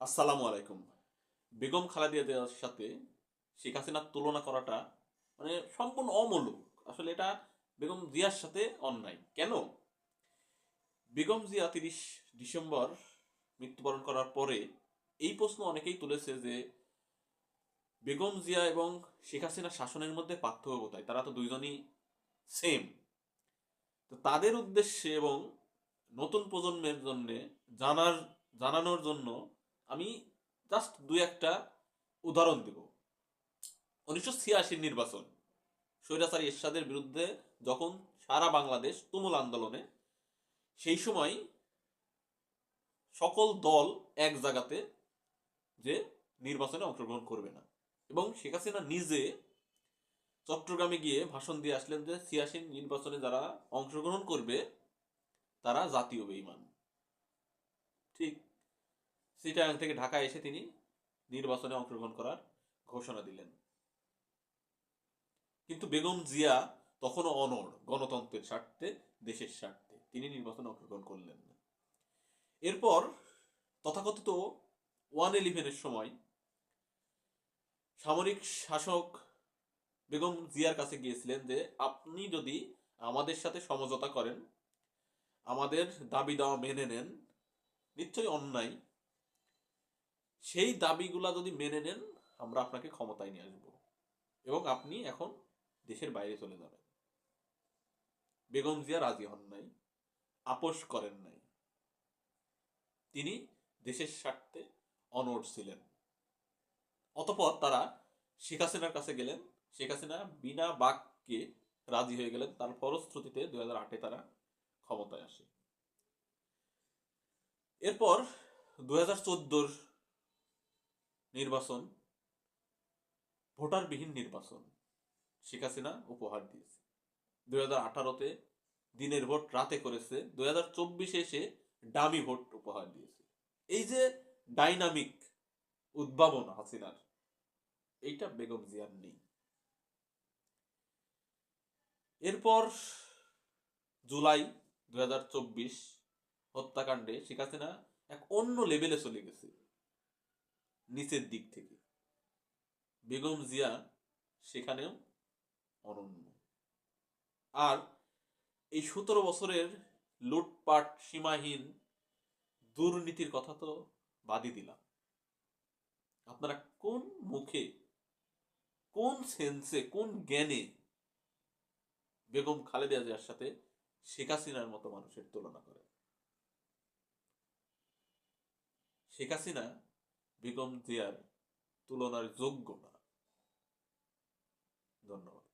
আসসালামু আলাইকুম। বেগম খালেদা জিয়ার সাথে শেখ হাসিনার তুলনা করাটা সম্পূর্ণ অমূলক। আসলে এটা বেগম জিয়ার সাথে অন্যায়। কেন? বেগম জিয়া ৩০ ডিসেম্বর মৃত্যুবরণ করার পরে এই প্রশ্ন অনেকেই তুলেছে যে বেগম জিয়া এবং শেখ হাসিনার শাসনের মধ্যে পার্থক্য কোথায়? তারা তো দুইজনই সেম। তো তাদের উদ্দেশ্যে এবং নতুন প্রজন্মের জন্য জানার জানানোর জন্য আমি জাস্ট দুই একটা উদাহরণ দেব। ১৯৮৬ নির্বাচন, স্বৈরাচারী এরশাদের বিরুদ্ধে যখন সারা বাংলাদেশ তুমুল আন্দোলনে, সেই সময় সকল দল এক জায়গাতে যে নির্বাচনে অংশগ্রহণ করবে না, এবং শেখ হাসিনা নিজে চট্টগ্রামে গিয়ে ভাষণ দিয়ে আসলেন যে ৮৬ নির্বাচনে যারা অংশগ্রহণ করবে তারা জাতীয় বেঈমান। ঠিক চিটাগাং থেকে ঢাকা এসে তিনি নির্বাচনে অংশগ্রহণ করার ঘোষণা দিলেন। কিন্তু বেগম জিয়া তখনও অনড়, গণতন্ত্রের স্বার্থে, দেশের স্বার্থে তিনি নির্বাচনে অংশগ্রহণ করলেন না। এরপর তথাকথিত 111-এর সময় সামরিক শাসক বেগম জিয়ার কাছে গিয়েছিলেন যে আপনি যদি আমাদের সাথে সমঝোতা করেন, আমাদের দাবি দাওয়া মেনে নেন, নিশ্চয়ই অন্যায়, সেই দাবিগুলা যদি মেনে নেন আমরা আপনাকে ক্ষমতায় নিয়ে আসবো এবং আপনি এখন দেশের বাইরে চলে যাবেন। বেগম জিয়া রাজি হন নাই, আপোষ করেন নাই। তিনি দেশের স্বার্থে অনড় ছিলেন। অতঃপর তারা শেখ হাসিনার কাছে গেলেন। শেখ হাসিনা বিনা বাক্যে রাজি হয়ে গেলেন। তার ফলশ্রুতিতে 2008-এ তারা ক্ষমতায় আসে। এরপর 2014-র নির্বাচন ভোটারবিহীন নির্বাচন শেখ হাসিনা উপহার দিয়েছে। 2018-তে দিনের ভোট রাতে করেছে, 2024-এ এসে ডামি ভোট উপহার দিয়েছে। এই যে ডাইনামিক উদ্ভাবন হাসিনার, এইটা বেগম জিয়ার নেই। এরপর জুলাই 2024 হত্যাকাণ্ডে শেখ হাসিনা এক অন্য লেভেলে চলে গেছে, নিচের দিক থেকে। বেগম জিয়া সেখানেও অনন্য। আর এই 17 বছরের লুটপাট, সীমাহীন দুর্নীতির কথা তো বাদই দিলাম। আপনারা কোন মুখে, কোন সেন্সে, কোন জ্ঞানে বেগম খালেদা জিয়ার সাথে শেখ হাসিনার মতো মানুষের তুলনা করে? শেখ হাসিনা বেগম জিয়ার তুলনার যোগ্য না। ধন্যবাদ।